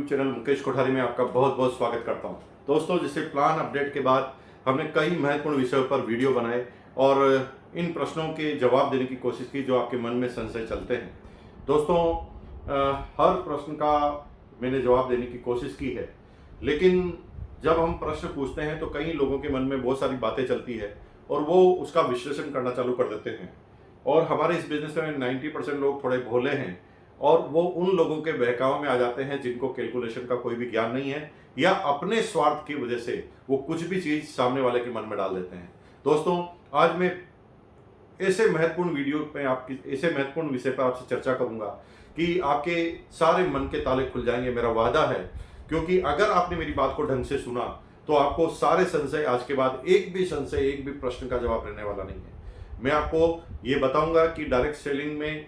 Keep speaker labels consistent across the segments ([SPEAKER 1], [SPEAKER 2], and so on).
[SPEAKER 1] YouTube channel Mukesh Kothari में आपका बहुत बहुत स्वागत करता हूं। दोस्तों, जैसे प्लान अपडेट के बाद हमने कई महत्वपूर्ण विषयों पर वीडियो बनाए और इन प्रश्नों के जवाब देने की कोशिश की जो आपके मन में संशय चलते हैं। दोस्तों, हर प्रश्न का मैंने जवाब देने की कोशिश की है, लेकिन जब हम प्रश्न पूछते हैं तो कई लोगों के मन में बहुत सारी बातें चलती है और वो उसका विश्लेषण करना चालू कर देते हैं। और हमारे इस बिजनेस में 90% लोग थोड़े भोले हैं और वो उन लोगों के बहकावे में आ जाते हैं जिनको कैलकुलेशन का कोई भी ज्ञान नहीं है या अपने स्वार्थ की वजह से वो कुछ भी चीज सामने वाले के मन में डाल देते हैं। दोस्तों, आज मैं ऐसे महत्वपूर्ण वीडियो पे आपकी ऐसे महत्वपूर्ण विषय पर आपसे चर्चा करूंगा कि आपके सारे मन के ताले खुल जाएंगे, मेरा वादा है। क्योंकि अगर आपने मेरी बात को ढंग से सुना तो आपको सारे संशय, आज के बाद एक भी संशय, एक भी प्रश्न का जवाब रहने वाला नहीं है। मैं आपको ये बताऊंगा कि डायरेक्ट सेलिंग में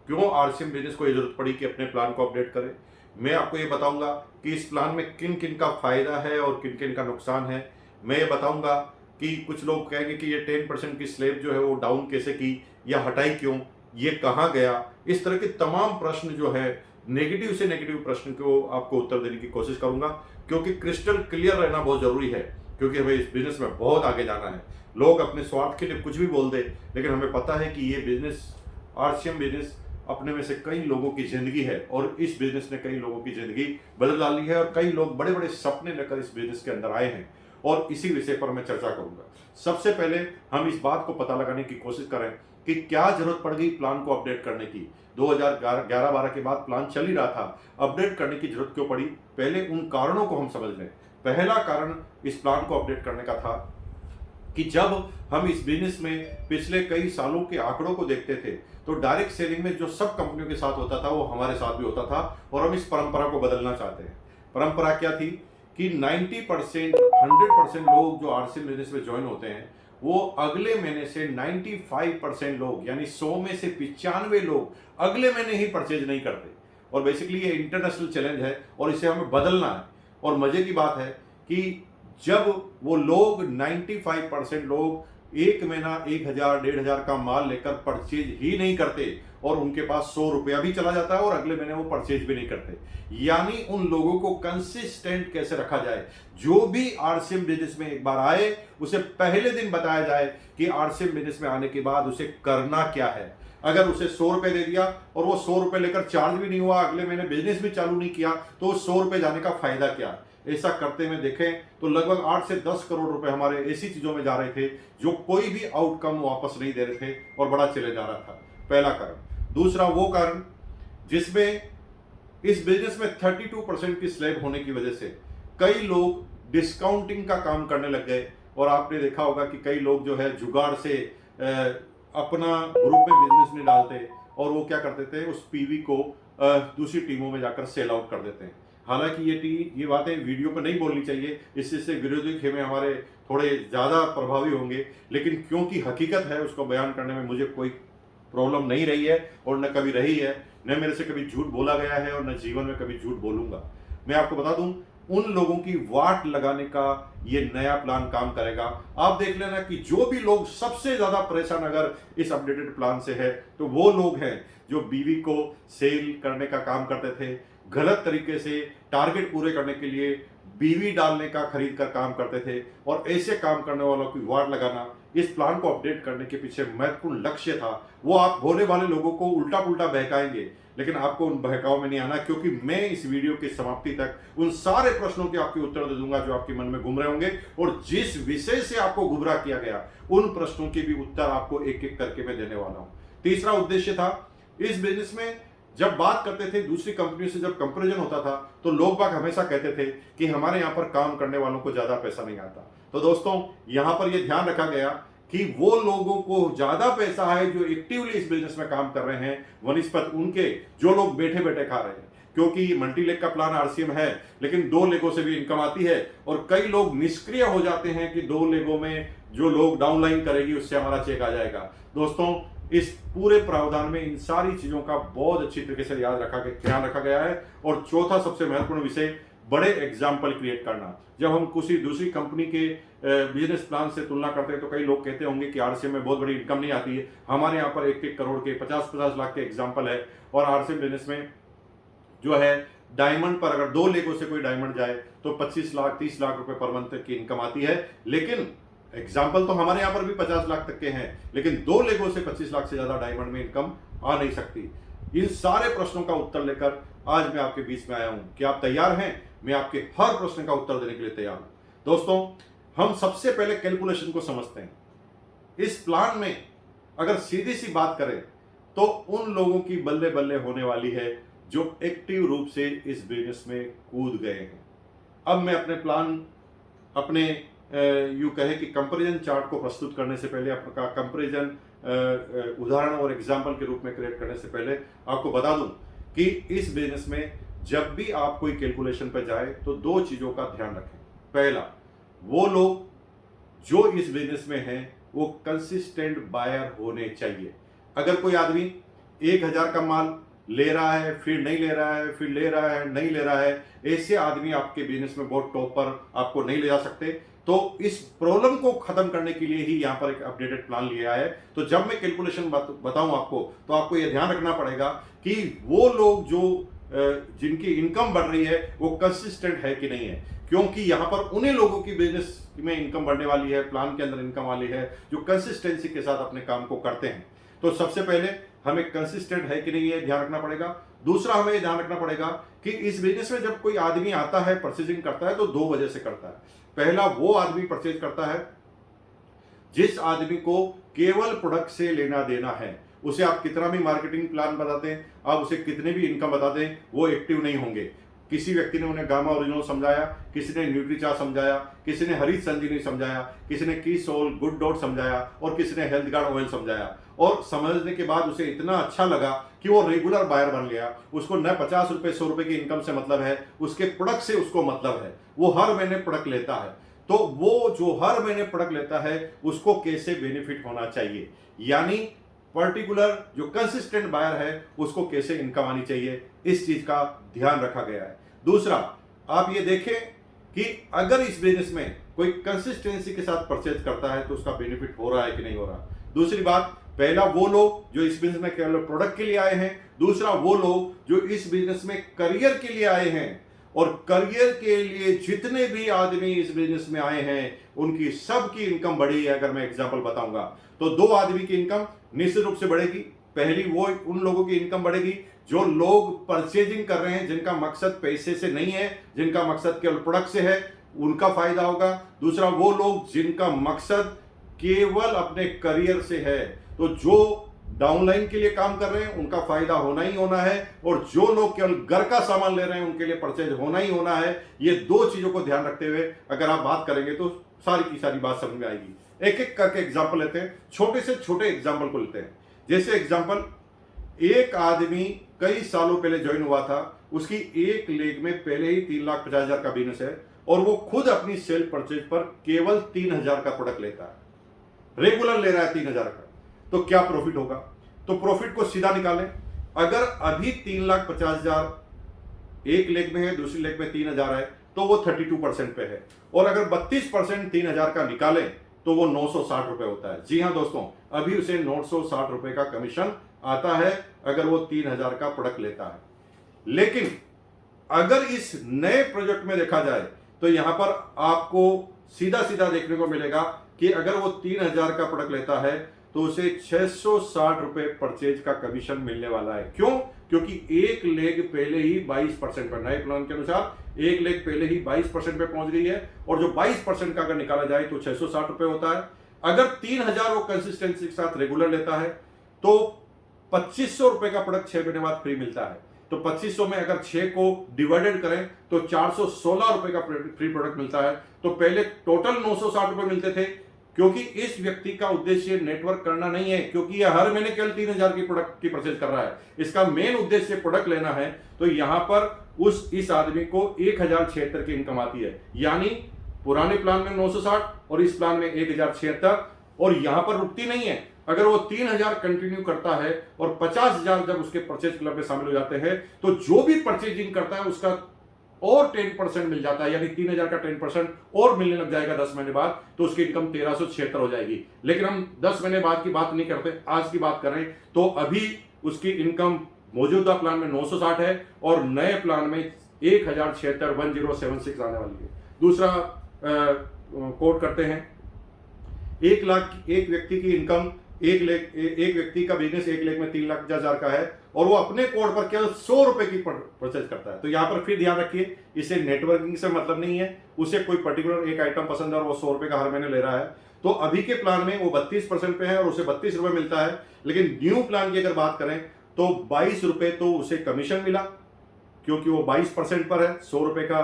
[SPEAKER 1] क्यों आरसीएम बिजनेस को ये जरूरत पड़ी कि अपने प्लान को अपडेट करें। मैं आपको ये बताऊंगा कि इस प्लान में किन किन का फायदा है और किन किन का नुकसान है। मैं ये बताऊंगा कि कुछ लोग कहेंगे कि ये 10% की स्लैब जो है वो डाउन कैसे की या हटाई क्यों, ये कहाँ गया। इस तरह के तमाम प्रश्न जो है, नेगेटिव से नेगेटिव प्रश्न को आपको उत्तर देने की कोशिश करूंगा, क्योंकि क्रिस्टल क्लियर रहना बहुत जरूरी है। क्योंकि हमें इस बिजनेस में बहुत आगे जाना है। लोग अपने स्वार्थ के लिए कुछ भी बोल दे, लेकिन हमें पता है कि ये बिजनेस, आरसीएम बिजनेस, अपने में से कई लोगों की जिंदगी है और इस बिजनेस ने कई लोगों की जिंदगी बदल डाली है और कई लोग बड़े बड़े सपने लेकर इस बिजनेस के अंदर आए हैं और इसी विषय पर मैं चर्चा करूंगा। सबसे पहले हम इस बात को पता लगाने की कोशिश करें कि क्या जरूरत पड़ गई प्लान को अपडेट करने की। 2011-12 के बाद प्लान चल ही रहा था, अपडेट करने की जरूरत क्यों पड़ी, पहले उन कारणों को हम समझ लें। पहला कारण इस प्लान को अपडेट करने का था कि जब हम इस बिजनेस में पिछले कई सालों के आंकड़ों को देखते थे तो डायरेक्ट सेलिंग में जो सब कंपनियों के साथ होता था वो हमारे साथ भी होता था और हम इस परंपरा को बदलना चाहते हैं। परंपरा क्या थी कि 90%, 100% लोग जो आरसीएम बिजनेस में ज्वाइन होते हैं वो अगले महीने से 95% लोग, यानी 100 में से 95 लोग अगले महीने ही परचेज नहीं करते। और बेसिकली ये इंटरनेशनल चैलेंज है और इसे हमें बदलना है। और मजे की बात है कि जब वो लोग 95% लोग एक महीना 1000, 1500 का माल लेकर परचेज ही नहीं करते और उनके पास 100 रुपया भी चला जाता है और अगले महीने वो परचेज भी नहीं करते, यानी उन लोगों को कंसिस्टेंट कैसे रखा जाए। जो भी आरसीएम बिजनेस में एक बार आए उसे पहले दिन बताया जाए कि आरसीएम बिजनेस में आने के बाद उसे करना क्या है। अगर उसे 100 रुपए दे दिया और वो 100 रुपए लेकर चार्ज भी नहीं हुआ, अगले महीने बिजनेस भी चालू नहीं किया, तो 100 रुपए जाने का फायदा क्या। ऐसा करते हुए देखें तो लगभग 8 से 10 करोड़ रुपए हमारे ऐसी चीजों में जा रहे थे जो कोई भी आउटकम वापस नहीं दे रहे थे और बड़ा चले जा रहा था। पहला कारण। दूसरा वो कारण जिसमें इस बिजनेस में 32% की स्लैब होने की वजह से कई लोग डिस्काउंटिंग का काम करने लग गए। और आपने देखा होगा कि कई लोग जो है जुगाड़ से अपना ग्रुप में बिजनेस नहीं डालते और वो क्या करते थे, उस पीवी को दूसरी टीमों में जाकर सेल आउट कर देते हैं। हालांकि ये बातें वीडियो पर नहीं बोलनी चाहिए, इससे विरोधी खेमे हमारे थोड़े ज़्यादा प्रभावी होंगे, लेकिन क्योंकि हकीकत है उसको बयान करने में मुझे कोई प्रॉब्लम नहीं रही है और न कभी रही है, न मेरे से कभी झूठ बोला गया है और न जीवन में कभी झूठ बोलूंगा। मैं आपको बता दूं, उन लोगों की वाट लगाने का ये नया प्लान काम करेगा। आप देख लेना कि जो भी लोग सबसे ज्यादा परेशान अगर इस अपडेटेड प्लान से है तो वो लोग हैं जो बीवी को सेल करने का काम करते थे, गलत तरीके से टारगेट पूरे करने के लिए बीवी डालने का खरीद कर काम करते थे। और ऐसे काम करने वालों की वार्ड लगाना इस प्लान को अपडेट करने के पीछे महत्वपूर्ण लक्ष्य था। वो आप भोले भाले लोगों को उल्टा पुल्टा बहकाएंगे, लेकिन आपको उन बहकाव में नहीं आना, क्योंकि मैं इस वीडियो की समाप्ति तक उन सारे प्रश्नों के आपके उत्तर दे दूंगा जो आपके मन में घूम रहे होंगे। और जिस विषय से आपको गुमराह किया गया उन प्रश्नों के भी उत्तर आपको एक एक करके मैं देने वाला हूं। तीसरा उद्देश्य था, इस बिजनेस में जब बात करते थे दूसरी कंपनियों से, जब कंपैरिजन होता था तो लोग बाग हमेशा कहते थे कि हमारे यहाँ पर काम करने वालों को ज्यादा पैसा नहीं आता। तो दोस्तों, यहाँ पर यह ध्यान रखा गया कि वो लोगों को ज्यादा पैसा है जो एक्टिवली इस बिजनेस में काम कर रहे हैं वनिस्पत उनके जो लोग बैठे बैठे खा रहे हैं। क्योंकि मल्टी लेग का प्लान आरसीएम है, लेकिन 2 लेगों से भी इनकम आती है और कई लोग निष्क्रिय हो जाते हैं कि 2 लेगों में जो लोग डाउनलाइन करेगी उससे हमारा चेक आ जाएगा। दोस्तों, इस पूरे प्रावधान में इन सारी चीजों का बहुत अच्छी तरीके से ध्यान रखा गया है। और चौथा सबसे महत्वपूर्ण विषय, बड़े एग्जाम्पल क्रिएट करना। जब हम किसी दूसरी कंपनी के बिजनेस प्लान से तुलना करते हैं तो कई लोग कहते होंगे कि आरसीएम में बहुत बड़ी इनकम नहीं आती है। हमारे यहाँ पर 1-1 करोड़ के, 50-50 लाख के एग्जाम्पल है और आरसीएम बिजनेस में जो है डायमंड पर अगर 2 लेगों से कोई डायमंड जाए तो 25 लाख 30 लाख रुपए पर मंथ की इनकम आती है। लेकिन एग्जाम्पल तो हमारे यहाँ पर भी 50 लाख तक के हैं, लेकिन 2 लेगों से 25 लाख से ज्यादा डायमंड में इनकम आ नहीं सकती। इन सारे प्रश्नों का उत्तर लेकर आज मैं आपके बीच में आया हूं। क्या आप तैयार हैं? मैं आपके हर प्रश्न का उत्तर देने के लिए तैयार हूं। दोस्तों, हम सबसे पहले कैलकुलेशन को समझते हैं। इस प्लान में अगर सीधी सी बात करें तो उन लोगों की बल्ले बल्ले होने वाली है जो एक्टिव रूप से इस बिजनेस में कूद गए हैं। अब मैं अपने प्लान, अपने यूं कहे कि कंपैरिजन चार्ट को प्रस्तुत करने से पहले, आपका कंपैरिजन उदाहरण और एग्जाम्पल के रूप में क्रिएट करने से पहले आपको बता दूं कि इस बिजनेस में जब भी आप कोई कैलकुलेशन पर जाए तो 2 चीजों का ध्यान रखें। पहला, वो लोग जो इस बिजनेस में हैं वो कंसिस्टेंट बायर होने चाहिए। अगर कोई आदमी 1000 का माल ले रहा है, फिर नहीं ले रहा है, फिर ले रहा है, नहीं ले रहा है, ऐसे आदमी आपके बिजनेस में बहुत टॉप पर आपको नहीं ले जा सकते। तो इस प्रॉब्लम को खत्म करने के लिए ही यहाँ पर एक अपडेटेड प्लान लिया है। तो जब मैं कैलकुलेशन बताऊं आपको, तो आपको यह ध्यान रखना पड़ेगा कि वो लोग जो जिनकी इनकम बढ़ रही है वो कंसिस्टेंट है कि नहीं है, क्योंकि यहां पर उन्हीं लोगों की बिजनेस में इनकम बढ़ने वाली है, प्लान के अंदर इनकम वाली है, जो कंसिस्टेंसी के साथ अपने काम को करते हैं। तो सबसे पहले हमें कंसिस्टेंट है कि नहीं है ध्यान रखना पड़ेगा। दूसरा, हमें ध्यान रखना पड़ेगा कि इस बिजनेस में जब कोई आदमी आता है, परचेजिंग करता है, तो 2 वजह से करता है। पहला, वो आदमी परचेज करता है जिस आदमी को केवल प्रोडक्ट से लेना देना है। उसे आप कितना भी मार्केटिंग प्लान बताते हैं, आप उसे कितने भी इनकम बताते हैं, वो एक्टिव नहीं होंगे। किसी व्यक्ति ने उन्हें गामा ओरिजिनल समझाया, किसी ने न्यूट्रीचा समझाया, किसी ने हरीश संजीवनी समझाया, किसी ने की सोल गुड डॉट समझाया और किसी ने हेल्थ गार्ड ऑयल समझाया। और समझने के बाद उसे इतना अच्छा लगा कि वो रेगुलर बायर बन गया। उसको न 50 रुपए 100 रुपए की इनकम से मतलब है, उसके प्रोडक्ट से उसको मतलब है। वो हर महीने प्रोडक्ट लेता है। तो वो जो हर महीने प्रोडक्ट लेता है उसको कैसे बेनिफिट होना चाहिए, यानी पर्टिकुलर जो कंसिस्टेंट बायर है उसको कैसे इनकम आनी चाहिए, इस चीज का ध्यान रखा गया है। दूसरा, आप ये देखें कि अगर इस बिजनेस में कोई कंसिस्टेंसी के साथ परचेज करता है तो उसका बेनिफिट हो रहा है कि नहीं हो रहा। दूसरी बात, पहला वो लोग जो इस बिजनेस में केवल प्रोडक्ट के लिए आए हैं। दूसरा, वो लोग जो इस बिजनेस में करियर के लिए आए हैं। और करियर के लिए जितने भी आदमी इस बिजनेस में आए हैं उनकी सबकी इनकम बढ़ी है। अगर मैं एग्जांपल बताऊंगा तो 2 आदमी की इनकम निश्चित रूप से बढ़ेगी। पहली, वो उन लोगों की इनकम बढ़ेगी जो लोग परचेजिंग कर रहे हैं, जिनका मकसद पैसे से नहीं है, जिनका मकसद केवल प्रोडक्ट से है, उनका फायदा होगा। दूसरा, वो लोग जिनका मकसद केवल अपने करियर से है, तो जो डाउनलाइन के लिए काम कर रहे हैं उनका फायदा होना ही होना है, और जो लोग केवल घर का सामान ले रहे हैं उनके लिए परचेज होना ही होना है। ये 2 चीजों को ध्यान रखते हुए अगर आप बात करेंगे तो सारी की सारी बात समझ में आएगी। एक एक करके एग्जाम्पल लेते हैं, छोटे से छोटे एग्जाम्पल को लेते हैं। जैसे एग्जाम्पल, एक आदमी कई सालों पहले ज्वाइन हुआ था, उसकी एक लेग में पहले ही 3,50,000 का बिजनेस है और वो खुद अपनी सेल परचेज पर केवल 3,000 का प्रोडक्ट लेता है, रेगुलर ले रहा है 3,000 का। तो क्या प्रॉफिट होगा? तो प्रॉफिट को सीधा निकालें। अगर अभी 3,50,000 एक लेग में है, दूसरी लेग में 3,000 है, तो वो 32% पे है। और अगर 32% 3,000 का निकालें तो वो 960 रुपए होता है। जी हां दोस्तों, अभी उसे 960 रुपए का कमीशन आता है अगर वो 3,000 का प्रोडक्ट लेता है। लेकिन अगर इस नए प्रोजेक्ट में देखा जाए तो यहां पर आपको सीधा सीधा देखने को मिलेगा कि अगर वो 3,000 का प्रोडक्ट लेता है तो उसे 660 रुपए परचेज का कमीशन मिलने वाला है। क्यों? क्योंकि एक लेग पहले ही 22% पर, नए प्लान के अनुसार एक लेग पहले ही 22% पे पहुंच गई है, और जो 22% का अगर निकाला जाए तो 660 रुपए होता है। अगर 3,000 वो कंसिस्टेंसी के साथ रेगुलर लेता है तो 2,500 रुपए का प्रोडक्ट 6 महीने बाद फ्री मिलता है। तो 2,500 में अगर 6 को डिवाइडेड करें तो 416 रुपए का फ्री प्रोडक्ट मिलता है। तो पहले टोटल 960 रुपए मिलते थे, क्योंकि इस व्यक्ति का उद्देश्य नेटवर्क करना नहीं है, क्योंकि यह हर महीने केवल 3,000 की प्रोडक्ट की परचेज कर रहा है। इसका मेन उद्देश्य प्रोडक्ट लेना है। तो यहां पर इस आदमी को 1,076 की इनकम आती है, यानी पुराने प्लान में 960 और इस प्लान में 1,076, और यहां पर रुकती नहीं है। अगर वो 3,000 कंटिन्यू करता है और 50,000 जब उसके परचेज क्लब में शामिल हो जाते हैं तो जो भी परचेजिंग करता है उसका और 10% मिल जाता है, यानी 3,000 का 10% और मिलने लग जाएगा 10 महीने बाद, तो उसकी इनकम 1,376 हो जाएगी। लेकिन हम 10 महीने बाद की बात नहीं करते, आज की बात करें तो अभी उसकी इनकम मौजूदा प्लान में 960 है और नए प्लान में 1076 आने वाली है। दूसरा कोट करते हैं, 1 लाख एक व्यक्ति की इनकम, एक व्यक्ति का बिजनेस 1 लाख में 3,50,000 का है और वो अपने कोड पर केवल 100 रुपए की परचेज करता है। तो यहां पर फिर ध्यान रखिए, इसे नेटवर्किंग से मतलब नहीं है, उसे कोई पर्टिकुलर एक आइटम पसंद है और वो 100 रुपए का हर महीने ले रहा है। तो अभी के प्लान में वो 32% पे है और उसे 32 रुपए मिलता है। लेकिन न्यू प्लान की अगर बात करें तो 22 रुपए तो उसे कमीशन मिला, क्योंकि वो 22% पर है। 100 रुपए का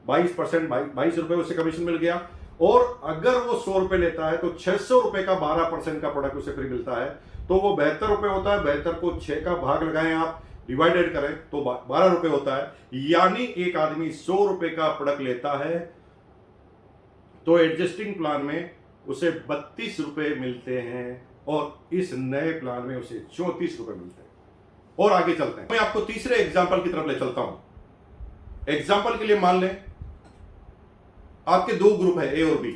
[SPEAKER 1] 22%, 22 रुपए उसे कमीशन मिल गया। और अगर वो 100 रुपए लेता है तो 600 रुपए का 12% का प्रोडक्ट उसे फ्री मिलता है। तो वो 72 रुपए होता है। 72 को 6 का भाग लगाएं आप, डिवाइडेड करें तो 12 रुपए होता है। यानी एक आदमी 100 रुपए का प्रोडक्ट लेता है तो एडजस्टिंग प्लान में उसे 32 रुपए मिलते हैं और इस नए प्लान में उसे 34 रुपए मिलते हैं। और आगे चलते हैं, मैं आपको तीसरे एग्जाम्पल की तरफ ले चलता हूं। एग्जाम्पल के लिए मान लें आपके 2 ग्रुप है, ए और बी।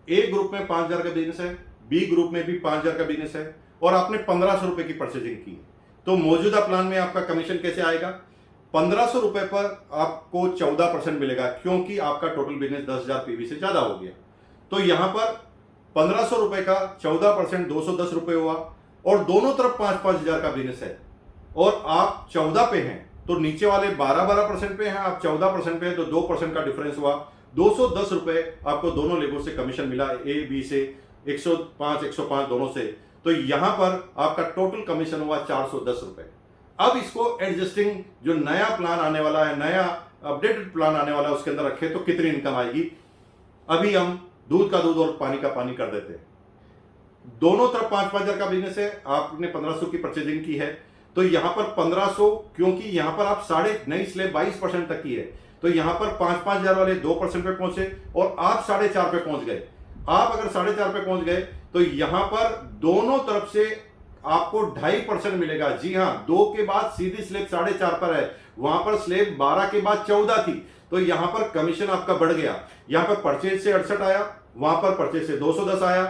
[SPEAKER 1] ए ग्रुप में 5,000 का बिजनेस है, बी ग्रुप में भी 5,000 का बिजनेस है और आपने 1,500 रुपए की परचेजिंग की। तो मौजूदा प्लान में आपका कमीशन कैसे आएगा? 1,500 रुपए पर आपको 14% मिलेगा, क्योंकि आपका टोटल बिजनेस 10,000 पीवी से ज्यादा हो गया। तो यहां पर 1,500 रुपए का 14% 210 रुपए हुआ और दोनों तरफ 5,000 का बिजनेस है और आप 14 पे हैं, तो नीचे वाले 12% पे हैं, आप 14% पे हैं, तो 2% का डिफरेंस हुआ। 210 रुपए आपको दोनों लेगों से कमीशन मिला, ए बी से 105 दोनों से। तो यहां पर आपका टोटल कमीशन हुआ 410 रुपए। अब इसको एडजस्टिंग जो नया प्लान आने वाला है, नया अपडेटेड प्लान आने वाला है, उसके अंदर रखे तो कितनी इनकम आएगी? अभी हम दूध का दूध और पानी का पानी कर देते हैं। दोनों तरफ 5,000 का बिजनेस है, आपने 1,500 की परचेजिंग की है, तो यहां पर 1,500, क्योंकि यहां पर आप नई स्लेब 22% तक की है, तो यहां पर 5,000 वाले 2% पे पहुंचे और आप 4.5 पे पहुंच गए। आप अगर 4.5 पे पहुंच गए तो यहां पर दोनों तरफ से आपको 2.5% मिलेगा। जी हां, 2 के बाद सीधी स्लेब 4.5 पर है, वहां पर स्लेब 12 के बाद 14 थी, तो यहां पर कमीशन आपका बढ़ गया। यहां पर परचेज से 68 आया, वहां पर परचेज से 210 आया,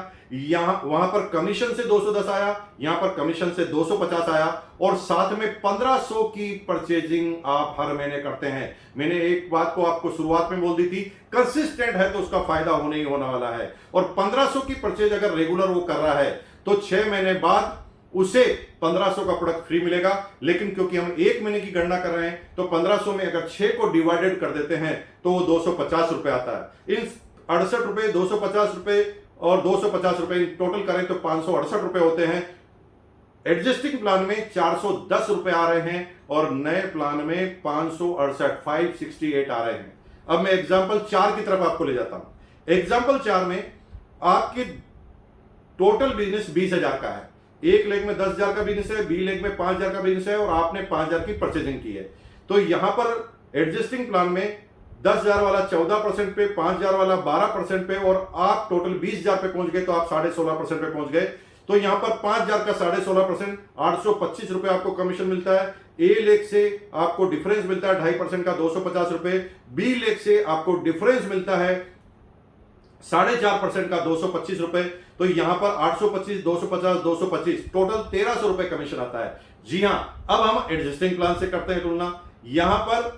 [SPEAKER 1] वहां पर कमीशन से 210 आया, यहां पर कमीशन से 250 आया और साथ में 1,500 की परचेजिंग आप हर महीने करते हैं। मैंने एक बात को आपको शुरुआत में बोल दी थी, कंसिस्टेंट है तो उसका फायदा होने ही होने वाला है। और 1,500 की परचेज अगर रेगुलर वो कर रहा है तो 6 महीने बाद उसे 1,500 का प्रोडक्ट फ्री मिलेगा। लेकिन क्योंकि हम 1 महीने की गणना कर रहे हैं तो 1,500 में अगर 6 को डिवाइडेड कर देते हैं तो वो 250 रुपए आता है। इन 68 रुपए, 250 रुपए और 250 रुपए टोटल करें तो 568 रुपए होते हैं। एडजस्टिंग प्लान में 410 रुपए आ रहे हैं और नए प्लान में 568 आ रहे हैं। अब मैं एग्जांपल 4 की तरफ आपको ले जाता हूं। एग्जांपल 4 में आपकी टोटल बिजनेस 20,000 का है। एक लेग में 10,000 का बिजनेस है, बी लेग में 5,000 का बिजनेस है और आपने 5,000 की परचेजिंग की है। तो यहां पर एडजस्टिंग प्लान में 10,000 वाला 14% पे, 5,000 वाला 12% पे और आप टोटल 20,000 पे पहुंच गए, तो आप 16.5% पे पहुंच गए। तो यहां पर 5,000 का 16.5%, 825 रुपए आपको कमीशन मिलता है। ए लेग से आपको डिफरेंस मिलता है 2.5% का 250 रुपए, बी लेग से आपको डिफरेंस मिलता है 4.5% का 225 रुपए। तो यहां पर 825, 250, 225 टोटल 1,300 रुपए कमीशन आता है। जी हां, अब हम एडजस्टिंग प्लान से करते हैं तुलना। यहां पर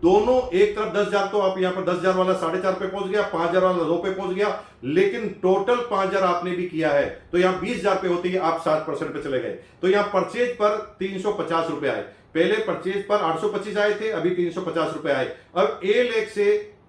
[SPEAKER 1] दोनों एक तरफ 10,000, तो आप यहां पर 10,000 वाला 4.5 पे पहुंच गया, 5,000 वाला 2 पे पहुंच गया, लेकिन टोटल 5,000 आपने भी किया है, तो यहां 20,000 पे होती है, आप 7% पे चले गए। तो यहां परचेज पर 350 रुपए आए। पहले परचेज पर 825 आए थे, अभी 350 रुपए आए। अब ए लेग से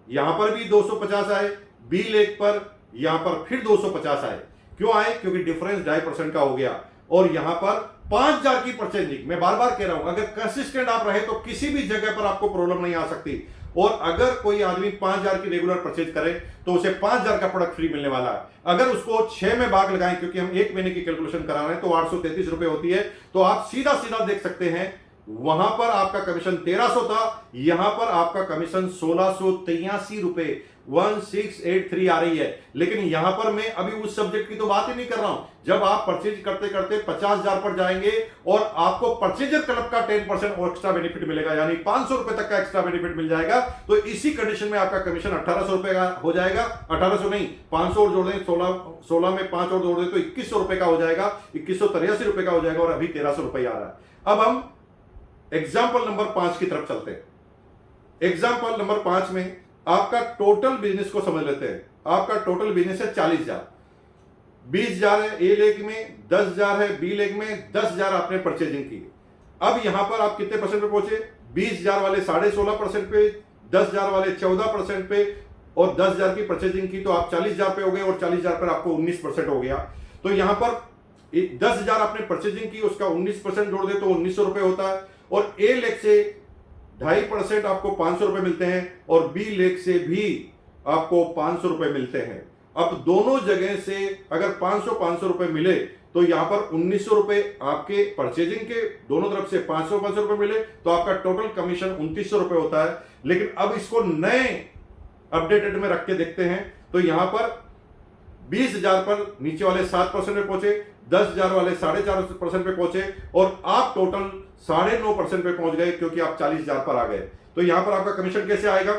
[SPEAKER 1] यहां पर भी 250 आए, बी लेग पर यहां पर फिर 250 आए। क्यों आए? क्योंकि डिफरेंस 2.5% का हो गया। और यहां पर 5,000 की परचेजिंग, मैं बार बार कह रहा हूं, अगर कंसिस्टेंट आप रहे तो किसी भी जगह पर आपको प्रॉब्लम नहीं आ सकती। और अगर कोई आदमी 5,000 की रेगुलर परचेज करे तो उसे 5,000 का प्रोडक्ट फ्री मिलने वाला है। अगर उसको 6 में भाग लगाएं, क्योंकि हम 1 महीने की कैलकुलेशन करा रहे हैं, तो 833 रुपए होती है। तो आप सीधा सीधा देख सकते हैं, वहां पर आपका कमीशन 1,300 था, यहां पर आपका कमीशन 1,683 रुपए 1683 आ रही है। लेकिन यहां पर मैं अभी उस सब्जेक्ट की तो बात ही नहीं कर रहा हूं। जब आप परचेज करते करते 50,000 पर जाएंगे और आपको परचेजर क्लब का 10% और एक्स्ट्रा बेनिफिट मिलेगा, यानी 500 रुपए तक का एक्स्ट्रा बेनिफिट मिल जाएगा। तो इसी कंडीशन में आपका कमीशन 1,800 रुपए का हो जाएगा। 1,800 नहीं, 500 और जोड़ दें, 16 में 5 और जोड़ दें तो 2,100 रुपए का हो जाएगा, 2,183 रुपए का हो जाएगा और अभी 1,300 रुपए आ रहा है। अब हम एग्जाम्पल नंबर 5 की तरफ चलते हैं। एग्जाम्पल नंबर 5 में आपका टोटल बिजनेस को समझ लेते हैं। आपका टोटल बिजनेस है 40,000, 20,000 है ए लेग में, 10,000 है बी लेग में, 10,000 आपने परचेजिंग की। अब यहां पर आप कितने परसेंट पे पहुंचे? 20,000 वाले 16.5% पे, 10,000 वाले 14% पे और 10,000 की परचेजिंग की तो आप 40,000 पे हो गए और 40,000 पर आपको 19% हो गया। तो यहां पर 10,000 आपने परचेजिंग की, उसका 19% जोड़ दे तो 1,900 रुपए होता है। और ए लेग से 2.5% आपको 500 रुपए मिलते हैं और बी लेग से भी आपको 500 रुपए मिलते हैं। अब दोनों जगह से अगर 500 रुपए मिले तो यहां पर 1,900 रुपए आपके परचेजिंग के दोनों तरफ से 500 रुपए मिले तो आपका टोटल कमीशन 2,900 रुपए होता है। लेकिन अब इसको नए अपडेटेड में रख के देखते हैं तो यहां पर 20,000 पर नीचे वाले 7% पे पहुंचे, 10,000 वाले 4.5% पे पहुंचे और आप टोटल 9.5% पे पहुंच गए क्योंकि आप 40,000 पर आ गए। तो यहां पर आपका कमीशन कैसे आएगा?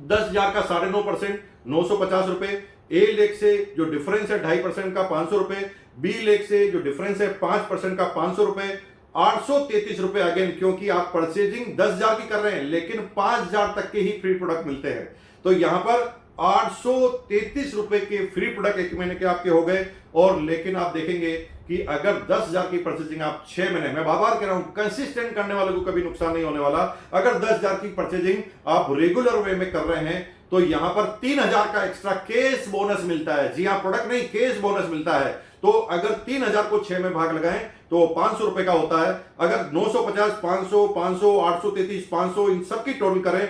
[SPEAKER 1] 10,000 का 9.5%, 950 रुपए। ए लेग से जो डिफरेंस है 2.5% का 500 रुपए, बी लेग से जो डिफरेंस है 5% का 500 रुपए, 833 रुपए अगेन, क्योंकि आप परचेजिंग 10,000 की कर रहे हैं लेकिन 5,000 तक के ही फ्री प्रोडक्ट मिलते हैं। तो यहां पर 833 रुपए के फ्री प्रोडक्ट एक महीने के आपके हो गए। और लेकिन आप देखेंगे कि अगर 10,000 की परचेजिंग आप 6 महीने, मैं बार-बार कह रहा हूं कंसिस्टेंट करने वाले को कभी नुकसान नहीं होने वाला। अगर 10,000 की परचेजिंग आप रेगुलर वे में कर रहे हैं तो यहां पर 3,000 का एक्स्ट्रा केस बोनस मिलता है। जी हां, प्रोडक्ट नहीं, केस बोनस मिलता है। तो अगर 3,000 को 6 में भाग लगाएं तो 500 रुपए का होता है। अगर 950, 500, 500, 833, 500 इन सबकी टोटल करें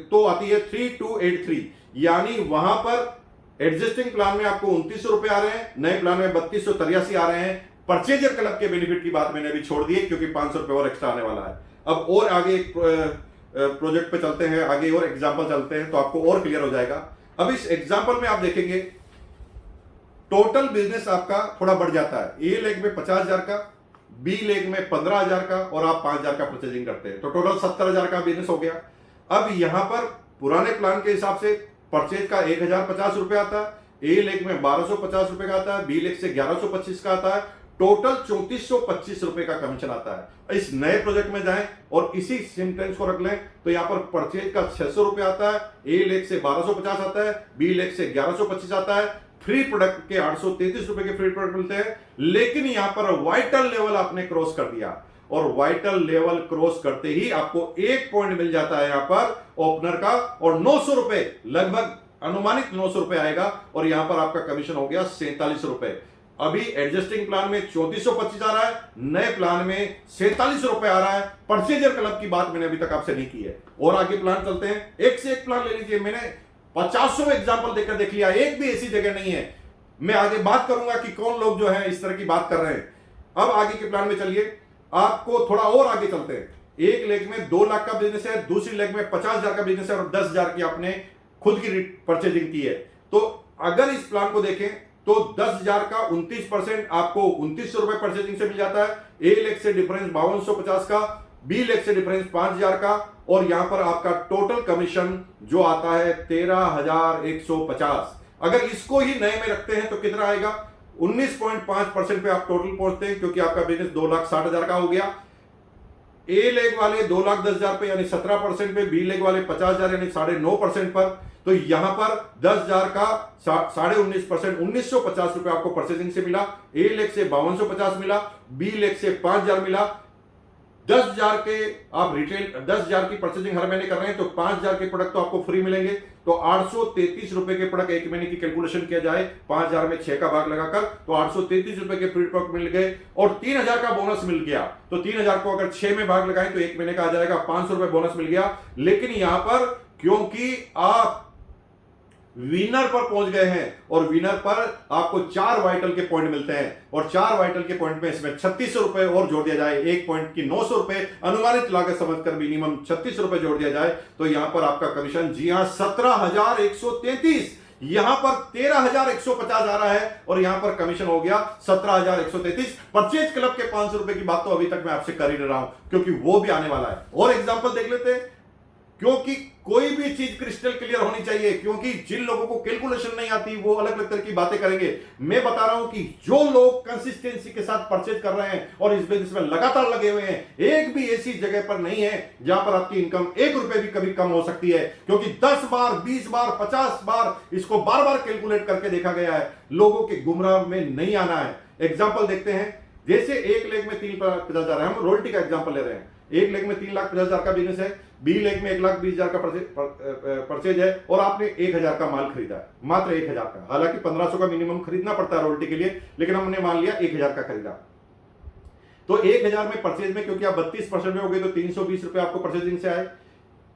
[SPEAKER 1] तो आती है 3283, यानी वहां पर एग्जिस्टिंग प्लान में आपको 2,900 रुपए आ रहे हैं, नए प्लान में 3283 आ रहे हैं। परचेजर क्लब के बेनिफिट की बात मैंने अभी छोड़ दी है क्योंकि 500 रुपए और एक्स्ट्रा आने वाला है। अब और आगे एक प्रोजेक्ट पे चलते हैं, आगे और एग्जांपल चलते हैं तो आपको और क्लियर हो जाएगा। अब इस एग्जांपल में आप देखेंगे टोटल बिजनेस आपका थोड़ा बढ़ जाता है। ए लेग में 50,000 का, बी लेग में 15,000 का और आप 5,000 का परचेजिंग करते हैं तो टोटल 70,000 का बिजनेस हो गया। अब यहां पर पुराने प्लान के हिसाब से परचेज का 1,050 रुपए आता है, ए लेग में 1,250 रुपए का आता है, बी लेग से 1,125 का आता है, टोटल 3,425 रुपए का कमीशन आता है। इस नए प्रोजेक्ट में जाएं और इसी सेंटेंस को रख लें तो यहां पर परचेज का 600 रुपए आता है, ए लेग से 1,250 आता है, बी लेग से 1,125 आता है, फ्री प्रोडक्ट के 833 रुपए के फ्री प्रोडक्ट मिलते हैं। लेकिन यहां पर वाइटल लेवल आपने क्रॉस कर दिया और वाइटल लेवल क्रॉस करते ही आपको 1 पॉइंट मिल जाता है यहां पर ओपनर का और 900 रुपए, लगभग अनुमानित 900 रुपए आएगा और यहां पर आपका कमीशन हो गया 47 रुपए। अभी एडजस्टिंग प्लान में 3425 आ रहा है, नए प्लान में 47 रुपए आ रहा है। परचेजर क्लब की बात मैंने अभी तक आपसे नहीं की है। और आगे प्लान चलते हैं, एक से एक प्लान ले लीजिए। मैंने 50 एग्जाम्पल देखकर देख लिया, एक भी ऐसी जगह नहीं है। मैं आगे बात करूंगा कि कौन लोग जो है इस तरह की बात कर रहे हैं। अब आगे के प्लान में चलिए, आपको थोड़ा और आगे चलते हैं। एक लेग में 2 लाख का बिजनेस है, दूसरी लेग में 50,000 का बिजनेस है और 10,000 की आपने खुद की परचेजिंग की है। तो अगर इस प्लान को देखें तो 10,000 का 29% आपको 2,900 रुपए परचेजिंग से मिल जाता है। ए लेग से डिफरेंस 5,250 का, बी लेग से डिफरेंस 5,000 का और यहां पर आपका टोटल कमीशन जो आता है 13,150। अगर इसको ही नए में रखते हैं तो कितना आएगा? 19.5% पे आप टोटल पहुंचते हैं क्योंकि आपका बिजनेस 2,60,000 का हो गया। ए लेग वाले 2,10,000 पे यानी 17% पे, बी लेग वाले 50,000 यानी 9.5% पर। तो यहां पर 10,000 का 19.5%, 1,950 रुपए आपको परचेजिंग से मिला। ए लेग से 5,250 मिला, बी लेग से 5,000 मिला। 10,000 के आप रिटेल 10,000 की परचेजिंग हर महीने कर रहे हैं तो 5,000 के प्रोडक्ट तो आपको फ्री मिलेंगे। तो 833 रुपए के प्रोडक्ट एक महीने की कैलकुलेशन किया जाए 5,000 में 6 का भाग लगाकर तो 833 रुपए के फ्री प्रोडक्ट मिल गए और 3,000 का बोनस मिल गया। तो 3,000 को अगर 6 में भाग लगाएं तो एक महीने का आ जाएगा 500 रुपए बोनस मिल गया। लेकिन यहां पर क्योंकि आप विनर पर पहुंच गए हैं और विनर पर आपको 4 वाइटल के पॉइंट मिलते हैं और 4 वाइटल के पॉइंट में इसमें 3600 रुपए और जोड़ दिया जाए, एक पॉइंट की 900 रुपए अनुमानित लागत समझकर मिनिमम 36 रुपए जोड़ दिया जाए तो यहां पर आपका कमीशन जी हां 17,133, यहां पर 13,150 आ रहा है और यहां पर कमीशन हो गया 17,133। परचेज क्लब के 500 रुपए की बात तो अभी तक मैं आपसे कर ही नहीं रहा हूं क्योंकि वो भी आने वाला है। और एग्जांपल देख लेते हैं। क्योंकि कोई भी चीज क्रिस्टल क्लियर होनी चाहिए, क्योंकि जिन लोगों को कैलकुलेशन नहीं आती वो अलग अलग तरह की बातें करेंगे। मैं बता रहा हूं कि जो लोग कंसिस्टेंसी के साथ परचेज कर रहे हैं और इस बिजनेस में लगातार लगे हुए हैं, एक भी ऐसी जगह पर नहीं है जहां पर आपकी इनकम 1 रुपए भी कभी कम हो सकती है, क्योंकि 10 बार 20 बार 50 बार इसको बार बार कैलकुलेट करके देखा गया है। लोगों के गुमराह में नहीं आना है। एग्जाम्पल देखते हैं, जैसे 1 लेग में 3,50,000 है, हम रोल्टी का एग्जाम्पल ले रहे हैं। 1 लेग में 3,50,000 का बिजनेस है, बी लेग में 1,20,000 का परचेज है और आपने 1,000 का माल खरीदा है, मात्र 1,000 का। हालांकि 1,500 का मिनिमम खरीदना पड़ता है रोल्टी के लिए, लेकिन हमने मान लिया 1,000 का खरीदा। तो 1,000 में परचेज में, क्योंकि आप 32% में हो गए तो 320 रुपए आपको परचेजिंग से आए।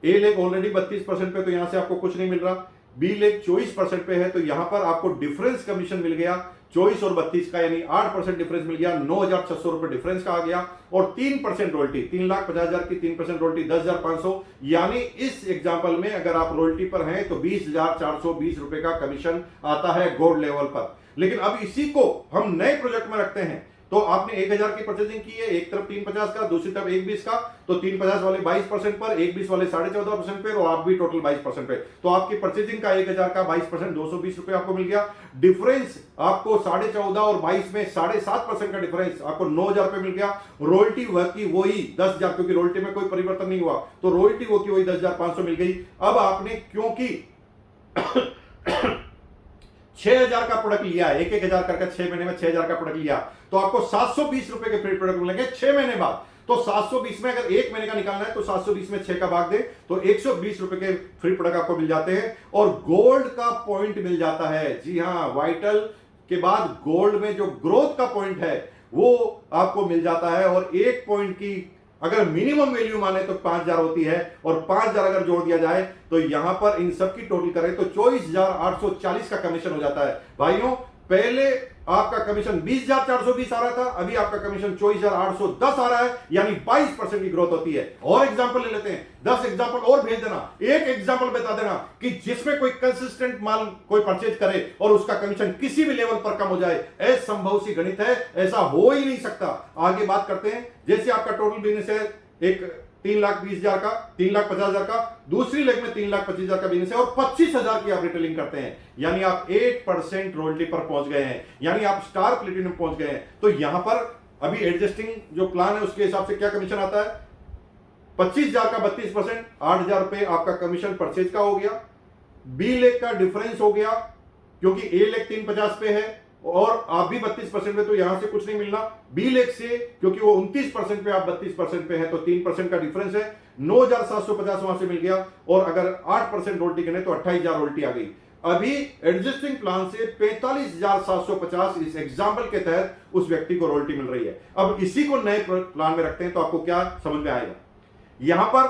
[SPEAKER 1] ए लेग ऑलरेडी 32% पे, तो यहां से आपको कुछ नहीं मिल रहा। बी लेग 24% पे है, तो यहां पर आपको डिफरेंस कमीशन मिल गया 24 और 32 का, यानी 8% डिफरेंस मिल गया, 9,600 रुपए डिफरेंस का आ गया। और 3% रोल्टी, 3,50,000 की 3% रोल्टी 10,500, यानी इस एग्जाम्पल में अगर आप रोल्टी पर हैं तो 20,420 रुपए का कमीशन आता है गोल्ड लेवल पर। लेकिन अब इसी को हम नए प्रोजेक्ट में रखते हैं, तो आपने 1,000 की परचेजिंग की है, एक तरफ 350 का, दूसरी तरफ 120 का, तो 350 वाले 22% पर, 120 वाले 14.5% पे, और आप भी टोटल 22% पे। तो आपकी परचेजिंग का 1,000 का 22%, 220 रुपए आपको मिल गया। डिफरेंस आपको 14.5 और 22 में 7.5% का डिफरेंस आपको 9,000 रुपए मिल गया। रोयल्टी की वही 10,000, क्योंकि रोयल्टी में कोई परिवर्तन नहीं हुआ, तो रोयल्टी वो की वही 10,500 मिल गई। अब आपने क्योंकि 6,000 का प्रोडक्ट लिया है, 1,000 करके 6 महीने में 6,000 का प्रोडक्ट लिया, तो आपको 720 रुपए के फ्री प्रोडक्ट मिलेंगे 6 महीने बाद। तो 720 में अगर 1 महीने का निकालना है तो 720 में 6 का भाग दे तो 120 रुपए के फ्री प्रोडक्ट आपको मिल जाते हैं, और गोल्ड का पॉइंट मिल जाता है। जी हां, वाइटल के बाद गोल्ड में जो ग्रोथ का पॉइंट है वो आपको मिल जाता है। और 1 पॉइंट की अगर मिनिमम वैल्यू माने तो 5,000 होती है, और 5,000 अगर जोड़ दिया जाए तो यहां पर इन सब की टोटल करें तो 24,840 का कमीशन हो जाता है। भाइयों, पहले आपका कमीशन 20,420 आ रहा था, अभी आपका कमीशन 24,810 आ रहा है, यानी 22% की ग्रोथ होती है। और एग्जांपल ले लेते हैं, 10 एग्जांपल और भेज देना, एक एग्जांपल बता देना कि जिसमें कोई कंसिस्टेंट माल कोई परचेज करे और उसका कमीशन किसी भी लेवल पर कम हो जाए। असंभव सी गणित है, ऐसा हो ही नहीं सकता। आगे बात करते हैं, जैसे आपका टोटल बिजनेस है एक 3,20,000 का, 3,50,000 का, दूसरी लेग में 3,25,000 का बिजनेस है और 25,000 की आप रिटेलिंग करते हैं, यानी आप 8% रॉयल्टी पर पहुंच गए हैं, यानी आप स्टार प्लेटिनम पहुंच गए हैं। तो यहां पर अभी एडजस्टिंग जो प्लान है उसके हिसाब से क्या कमीशन आता है, 25,000 का 32%, 8,000 रुपए आपका कमीशन परचेज का हो गया। बी लेग का डिफरेंस हो गया, क्योंकि ए लेग 350 पे है और आप भी 32% पे, तो यहां से कुछ नहीं मिलना। बी लेग से क्योंकि वो 29% पे, आप 32% पे है, तो 3% का डिफरेंस है, 9,750 वहां से मिल गया। और अगर 8% रोल्टी करें तो 28,000 रोल्टी आ गई। अभी एडजस्टिंग प्लान से 45,750 इस एग्जाम्पल के तहत उस व्यक्ति को रोल्टी मिल रही है। अब इसी को नए प्लान में रखते हैं तो आपको क्या समझ में आएगा। यहां पर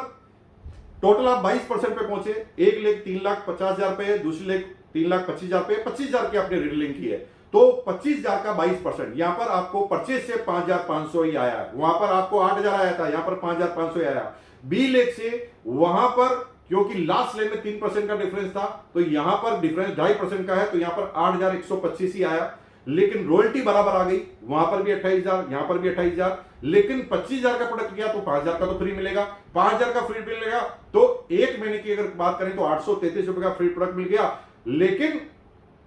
[SPEAKER 1] टोटल आप 22% पे पहुंचे, एक लेग 3,50,000 पे, दूसरी लेग 3,25,000 पे, 25,000 की आपने रिटेलिंग की है, तो 25,000 का 22%, यहां पर आपको परचेज से 5,500 ही आया, वहां पर आपको 8,000 आया था, यहां पर 5,500 ही आया। बी लेग से वहां पर क्योंकि लास्ट लेग में 3% का डिफरेंस था, तो यहां पर डिफरेंस 2.5% का है, तो यहां पर 8,125 ही आया। लेकिन रॉयल्टी बराबर आ गई, वहां पर भी 28,000, यहां पर भी 28,000, लेकिन 25,000 का प्रोडक्ट किया तो 5,000 का तो फ्री मिलेगा, 5,000 का फ्री मिलेगा, तो एक महीने की अगर बात करें तो 833 रुपए का फ्री प्रोडक्ट मिल गया। लेकिन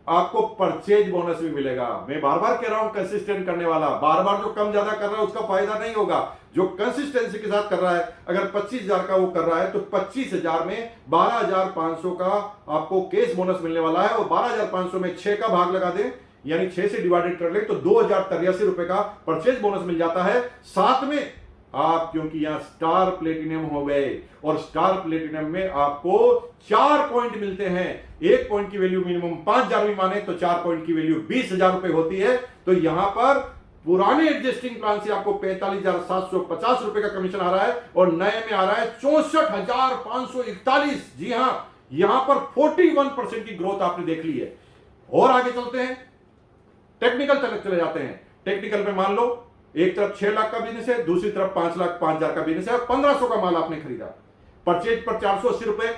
[SPEAKER 1] आपको परचेज बोनस भी मिलेगा। मैं बार बार कह रहा हूं, कंसिस्टेंट करने वाला, बार बार जो कम ज्यादा कर रहा है उसका फायदा नहीं होगा। जो कंसिस्टेंसी के साथ कर रहा है, अगर 25,000 का वो कर रहा है तो 25,000 में 12,500 का आपको केस बोनस मिलने वाला है, और 12,500 में 6 का भाग लगा दें, यानी 6 से डिवाइडेड कर ले तो 2,083 रुपए का परचेज बोनस मिल जाता है। साथ में आप क्योंकि यहां स्टार प्लेटिनम हो गए, और स्टार प्लेटिनम में आपको 4 पॉइंट मिलते हैं। 1 पॉइंट की वैल्यू मिनिमम 5,000 भी माने तो 4 पॉइंट की वैल्यू 20,000 रुपए होती है। तो यहां पर पुराने एडजस्टिंग प्लान से आपको 45,750 रुपए का कमीशन आ रहा है, और नए में आ रहा है 64,541। जी हां, यहां पर 41% की ग्रोथ आपने देख ली है। और आगे चलते हैं, टेक्निकल तक चले जाते हैं। टेक्निकल में मान लो एक तरफ 6 लाख का बिजनेस है, दूसरी तरफ 5,05,000 का बिजनेस है, 1,500 का माल आपने खरीदा, परचेज पर 480 रुपए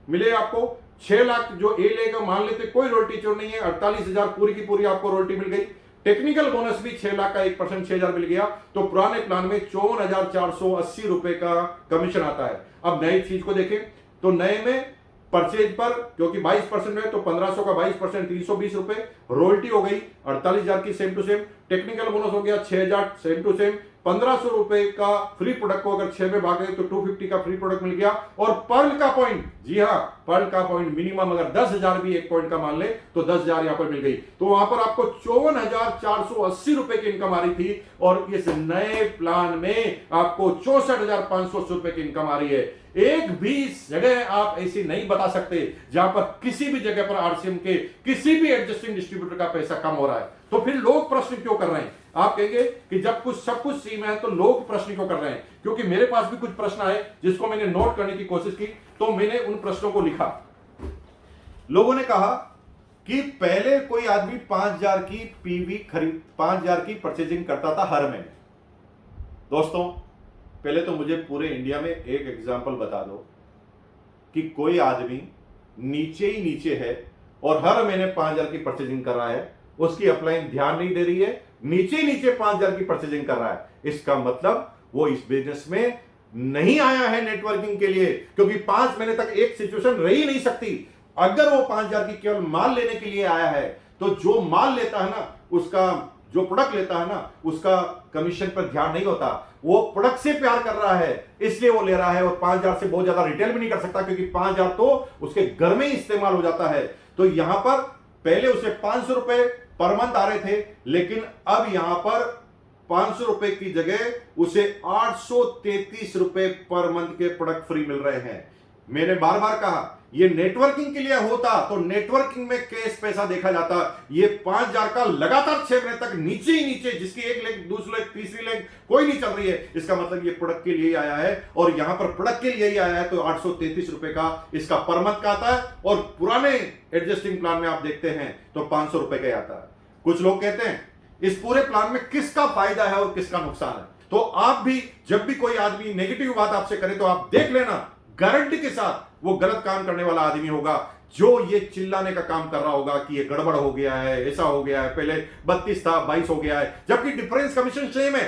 [SPEAKER 1] मिले आपको। 6 लाख जो ए लेगा, मान लेते कोई रोल्टी चोर नहीं है, 48,000 पूरी की पूरी आपको रोल्टी मिल गई। टेक्निकल बोनस भी 6 लाख का 1% 6,000 मिल गया, तो पुराने प्लान में 54,480 रुपए का कमीशन आता है। अब नई चीज को देखें, तो नए में परचेज पर क्योंकि 22% है तो 1500 का 22% 320 रुपए, रॉयल्टी हो गई 48,000 की same to same, technical bonus हो गया 6,000 सेम टू सेम, 1500 रुपए का फ्री प्रोडक्ट को अगर 6 में भागे तो 250 का फ्री प्रोडक्ट मिल गया। और पर्ल का पॉइंट, जी हाँ पर्ल का पॉइंट मिनिमम अगर 10,000 भी एक पॉइंट का मान ले तो 10,000 यहां पर मिल गई। तो वहां पर आपको 54,480 रुपए की इनकम आ रही थी और इस नए प्लान में आपको 64,580 रुपए की इनकम आ रही है। एक भी जगह आप ऐसी नहीं बता सकते जहां पर किसी भी जगह पर आरसीएम के किसी भी एडजस्टिंग डिस्ट्रीब्यूटर का पैसा कम हो रहा है। तो फिर लोग प्रश्न क्यों कर रहे हैं? आप कहेंगे कि जब कुछ सब कुछ सेम है तो लोग प्रश्न क्यों कर रहे हैं? क्योंकि मेरे पास भी कुछ प्रश्न आए जिसको मैंने नोट करने की कोशिश की, तो मैंने उन प्रश्नों को लिखा। लोगों ने कहा कि पहले कोई आदमी 5,000 की पीवी खरीद 5,000 की परचेजिंग करता था हर महीने। दोस्तों पहले तो मुझे पूरे इंडिया में एक एग्जांपल बता दो कि कोई आदमी नीचे ही नीचे है और हर महीने 5,000 की परचेजिंग कर रहा है, उसकी अपलाइन ध्यान नहीं दे रही है, नीचे ही नीचे 5,000 की परचेजिंग कर रहा है। इसका मतलब वो इस बिजनेस में नहीं आया है नेटवर्किंग के लिए, क्योंकि 5 महीने तक एक सिचुएशन रह ही नहीं सकती। अगर वो 5,000 की केवल माल लेने के लिए आया है तो जो माल लेता है ना, उसका जो प्रोडक्ट लेता है ना, उसका कमीशन पर ध्यान नहीं होता। वो प्रोडक्ट से प्यार कर रहा है इसलिए वो ले रहा है, और 5,000 से बहुत ज्यादा रिटेल भी नहीं कर सकता क्योंकि 5,000 तो उसके घर में ही इस्तेमाल हो जाता है। तो यहां पर पहले उसे 500 रुपए पर मंथ आ रहे थे, लेकिन अब यहां पर 500 रुपए की जगह उसे 833 रुपए पर मंथ के प्रोडक्ट फ्री मिल रहे हैं। मैंने बार बार कहा ये नेटवर्किंग के लिए होता तो नेटवर्किंग में कैश पैसा देखा जाता। ये 5,000 का लगातार 6 महीने तक नीचे ही नीचे, जिसकी एक लेग दूसरी लेग तीसरी लेग कोई नहीं चल रही है, इसका मतलब ये प्रोडक्ट के लिए ही आया है। और यहां पर प्रोडक्ट के लिए ही आया है तो 833 रुपए का इसका पर मंथ का आता है, और पुराने एडजस्टिंग प्लान में आप देखते हैं तो 500 रुपए का आता है। कुछ लोग कहते हैं इस पूरे प्लान में किसका फायदा है और किसका नुकसान है। तो आप भी जब भी कोई आदमी नेगेटिव बात आपसे करे तो आप देख लेना, गारंटी के साथ वो गलत काम करने वाला आदमी होगा, जो ये चिल्लाने का काम कर रहा होगा कि ये गड़बड़ हो गया है, ऐसा हो गया है, पहले 32 था 22 हो गया है, जबकि डिफरेंस कमीशन सेम है।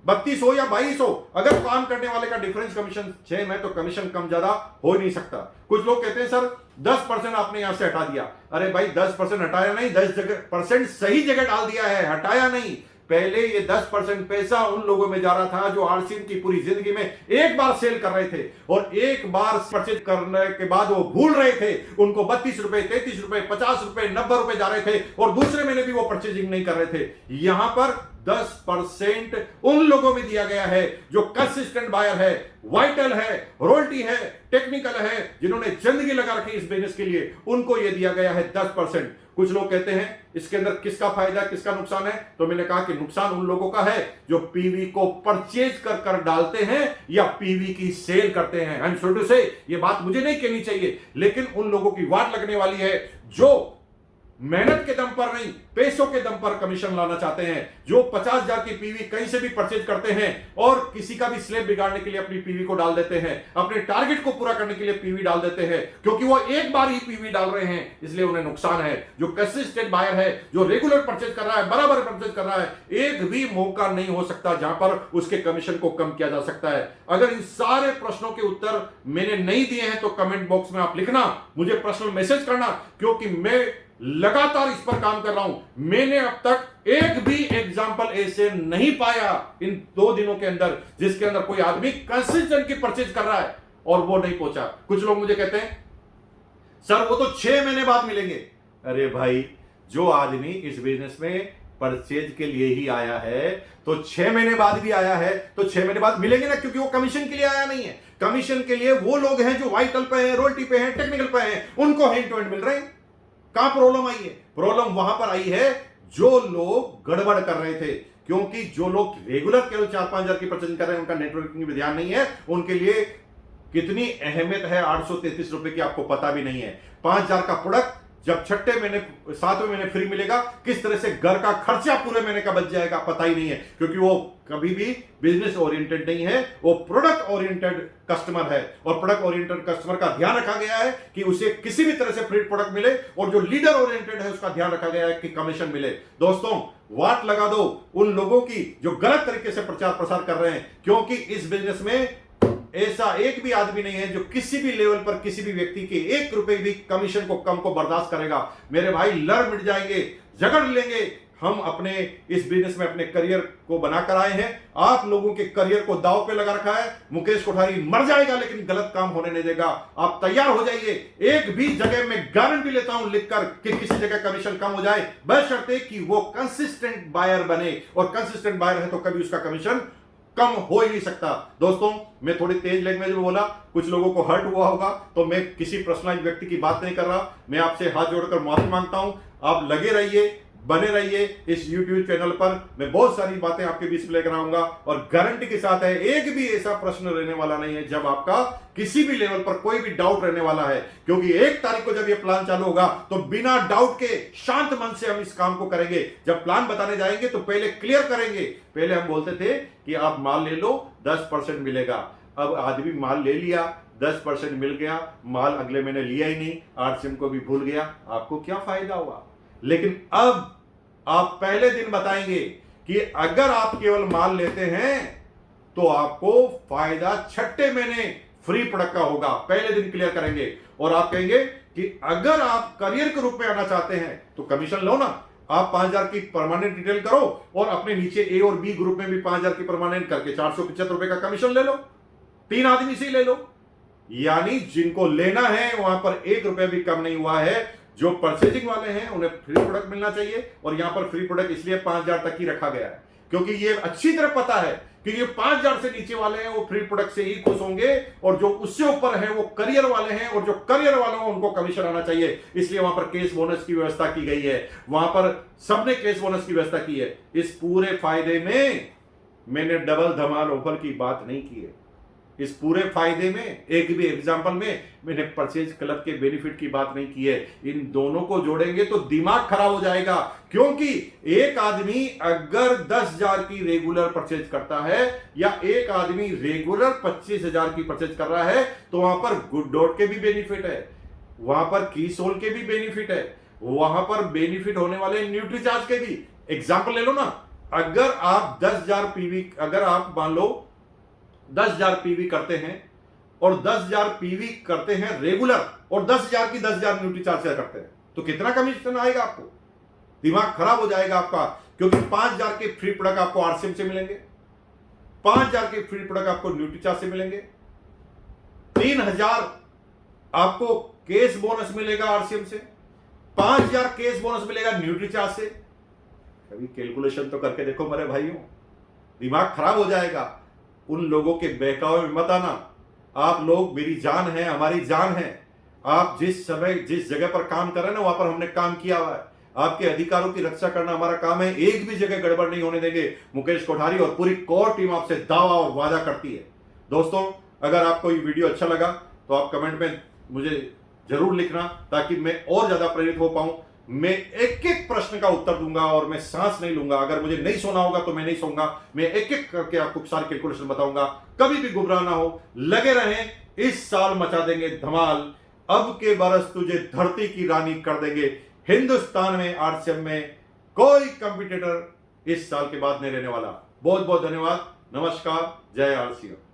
[SPEAKER 1] 32 हो या 22 हो, अगर काम करने वाले का डिफरेंस कमीशन सेम है तो कमीशन कम ज्यादा हो ही नहीं सकता। कुछ लोग कहते हैं सर 10% आपने यहां से हटा दिया। अरे भाई 10% हटाया नहीं, 10% सही जगह डाल दिया है, हटाया नहीं। पहले ये 10% पैसा उन लोगों में जा रहा था जो आरसीएम की पूरी जिंदगी में एक बार सेल कर रहे थे और एक बार परचेज करने के बाद वो भूल रहे थे। उनको 32 रुपए 33 रुपए 50 रुपए 90 रुपए जा रहे थे और दूसरे महीने भी वो परचेजिंग नहीं कर रहे थे। यहां पर 10% उन लोगों में दिया गया है जो कंसिस्टेंट बायर है, वाइटल है, रॉयल्टी है, टेक्निकल है, जिन्होंने जिंदगी लगा रखी इस बिजनेस के लिए, उनको यह दिया गया है 10%। कुछ लोग कहते हैं इसके अंदर किसका फायदा किसका नुकसान है, तो मैंने कहा कि नुकसान उन लोगों का है जो पीवी को परचेज कर डालते हैं या पीवी की सेल करते हैं। आई एम सॉरी टू से ये बात मुझे नहीं कहनी चाहिए, लेकिन उन लोगों की वाट लगने वाली है जो मेहनत के दम पर नहीं पैसों के दम पर कमीशन लाना चाहते हैं, जो 50,000 की पीवी कहीं से भी परचेज करते हैं और किसी का भी स्लेब बिगाड़ने के लिए अपनी पीवी को डाल देते हैं, अपने टारगेट को पूरा करने के लिए पीवी डाल देते हैं, क्योंकि वो एक बार ही पीवी डाल रहे हैं इसलिए उन्हें नुकसान है। जो कंसिस्टेंट बायर है, जो रेगुलर परचेज कर रहा है, बराबर परचेज कर रहा है, एक भी मौका नहीं हो सकता जहां पर उसके कमीशन को कम किया जा सकता है। अगर इन सारे प्रश्नों के उत्तर मैंने नहीं दिए हैं तो कमेंट बॉक्स में आप लिखना, मुझे पर्सनल मैसेज करना, क्योंकि मैं लगातार इस पर काम कर रहा हूं। मैंने अब तक एक भी एग्जाम्पल ऐसे नहीं पाया इन 2 दिनों के अंदर जिसके अंदर कोई आदमी कंसिस्टेंट की परचेज कर रहा है और वो नहीं पहुंचा। कुछ लोग मुझे कहते हैं सर वो तो 6 महीने बाद मिलेंगे। अरे भाई जो आदमी इस बिजनेस में परचेज के लिए ही आया है तो 6 महीने बाद भी आया है तो 6 महीने बाद मिलेंगे ना, क्योंकि वो कमीशन के लिए आया नहीं है। कमीशन के लिए वो लोग हैं जो वाइटल पे हैं, रॉयल्टी पे हैं, टेक्निकल पे हैं, उनको हैंड टू हैंड मिल रहे हैं। कहां प्रॉब्लम आई है? प्रॉब्लम वहां पर आई है जो लोग गड़बड़ कर रहे थे, क्योंकि जो लोग रेगुलर केवल 4-5 हजार की परचेजिंग कर रहे हैं उनका नेटवर्किंग में ध्यान नहीं है, उनके लिए कितनी अहमियत है 833 रुपए की आपको पता भी नहीं है। 5,000 का प्रोडक्ट जब 6वें महीने 7वें महीने फ्री मिलेगा, किस तरह से घर का खर्चा पूरे महीने का बच जाएगा पता ही नहीं है, क्योंकि वो कभी भी बिजनेस ओरिएंटेड नहीं है, वो प्रोडक्ट ओरिएंटेड कस्टमर है। और प्रोडक्ट ओरिएंटेड कस्टमर का ध्यान रखा गया है कि उसे किसी भी तरह से फ्री प्रोडक्ट मिले, और जो लीडर ओरिएंटेड है उसका ध्यान रखा गया है कि कमीशन मिले। दोस्तों वाट लगा दो उन लोगों की जो गलत तरीके से प्रचार प्रसार कर रहे हैं, क्योंकि इस बिजनेस में ऐसा एक भी आदमी नहीं है जो किसी भी लेवल पर किसी भी व्यक्ति के 1 रुपए भी कमीशन को कम को बर्दाश्त करेगा। मेरे भाई लड़ मिट जाएंगे, झगड़ लेंगे। हम अपने इस बिजनेस में अपने करियर को बनाकर आए हैं। आप लोगों के करियर को दांव पे लगा रखा है। मुकेश कोठारी मर जाएगा लेकिन गलत काम होने नहीं देगा। आप तैयार हो जाइए। एक भी जगह में गारंटी लेता हूं लिखकर कि किसी जगह कमीशन कम हो जाए, बशर्ते कि वो कंसिस्टेंट बायर बने, और कंसिस्टेंट बायर है तो कभी उसका कमीशन कम हो ही नहीं सकता। दोस्तों, मैं थोड़ी तेज लैंग्वेज में बोला, कुछ लोगों को हर्ट हुआ होगा, तो मैं किसी पर्सनलाइज व्यक्ति की बात नहीं कर रहा। मैं आपसे हाथ जोड़कर माफी मांगता हूं। आप लगे रहिए, बने रहिए इस YouTube चैनल पर। मैं बहुत सारी बातें आपके बीच में लेकर आऊंगा, और गारंटी के साथ है एक भी ऐसा प्रश्न रहने वाला नहीं है जब आपका किसी भी लेवल पर कोई भी डाउट रहने वाला है। क्योंकि 1 तारीख को जब ये प्लान चालू होगा तो बिना डाउट के शांत मन से हम इस काम को करेंगे। जब प्लान बताने जाएंगे तो पहले क्लियर करेंगे। पहले हम बोलते थे कि आप माल ले लो 10% मिलेगा। अब आदमी माल ले लिया, 10% मिल गया, माल अगले महीने लिया ही नहीं, RCM को भी भूल गया। आपको क्या फायदा हुआ? लेकिन अब आप पहले दिन बताएंगे कि अगर आप केवल माल लेते हैं तो आपको फायदा 6ठे महीने फ्री प्रोडक्ट का होगा। पहले दिन क्लियर करेंगे। और आप कहेंगे कि अगर आप करियर के रूप में आना चाहते हैं तो कमीशन लो ना। आप 5000 की परमानेंट डिटेल करो और अपने नीचे ए और बी ग्रुप में भी 5000 की परमानेंट करके 475 रुपए का कमीशन ले लो। 3 आदमी से ले लो। यानी जिनको लेना है वहां पर 1 रुपए भी कम नहीं हुआ है। जो परचेजिंग वाले हैं उन्हें फ्री प्रोडक्ट मिलना चाहिए, और यहां पर फ्री प्रोडक्ट इसलिए 5000 तक ही रखा गया है क्योंकि ये अच्छी तरह पता है कि ये 5000 से नीचे वाले हैं वो फ्री प्रोडक्ट से ही खुश होंगे, और जो उससे ऊपर है वो करियर वाले हैं, और जो करियर वाले हैं उनको कमीशन आना चाहिए। इसलिए वहां पर केस बोनस की व्यवस्था की गई है। वहां पर सबने केस बोनस की व्यवस्था की है। इस पूरे फायदे में मैंने डबल धमाल ऑफर की बात नहीं की है। इस पूरे फायदे में एक भी एग्जांपल में मैंने परचेज क्लब के बेनिफिट की बात नहीं की है। इन दोनों को जोड़ेंगे तो दिमाग खराब हो जाएगा। क्योंकि एक आदमी अगर 10,000 की रेगुलर परचेज करता है, या एक आदमी रेगुलर 25,000 की परचेज कर रहा है, तो वहां पर गुड डॉट के भी बेनिफिट है, वहां पर की सोल के भी बेनिफिट है, वहां पर बेनिफिट होने वाले न्यूट्रीचार्ज के भी। एग्जाम्पल ले लो ना, अगर आप 10,000 पीवी, अगर आप मान लो 10,000 पीवी करते हैं और 10,000 पीवी करते हैं रेगुलर, और 10,000 की 10,000 न्यूट्रीचार्ज करते हैं, तो कितना कमीशन आएगा आपको? दिमाग खराब हो जाएगा आपका। क्योंकि 5,000 के फ्री प्रोडक्ट आपको RCM से मिलेंगे, 5,000 के फ्री प्रोडक्ट आपको न्यूट्रीचार्ज से मिलेंगे, 3,000 आपको केस बोनस मिलेगा RCM से, 5,000 केस बोनस मिलेगा न्यूट्रीचार्ज से। कभी कैलकुलेशन तो करके देखो मेरे भाइयों, दिमाग खराब हो जाएगा। उन लोगों के बहकावे में मत आना। आप लोग मेरी जान है, हमारी जान है। आप जिस समय जिस जगह पर काम कर रहे हैं ना, वहां पर हमने काम किया हुआ है। आपके अधिकारों की रक्षा करना हमारा काम है। एक भी जगह गड़बड़ नहीं होने देंगे। मुकेश कोठारी और पूरी कोर टीम आपसे दावा और वादा करती है। दोस्तों, अगर आपको ये वीडियो अच्छा लगा तो आप कमेंट में मुझे जरूर लिखना, ताकि मैं और ज्यादा प्रेरित हो पाऊं। मैं एक एक प्रश्न का उत्तर दूंगा और मैं सांस नहीं लूंगा। अगर मुझे नहीं सोना होगा तो मैं नहीं सोऊंगा। मैं एक एक करके आपको सारी कैलकुलेशन बताऊंगा। कभी भी गुमराह ना हो, लगे रहें। इस साल मचा देंगे धमाल। अब के बरस तुझे धरती की रानी कर देंगे। हिंदुस्तान में RCM में कोई कंपटीटर इस साल के बाद नहीं रहने वाला। बहुत बहुत धन्यवाद। नमस्कार। जय RCM।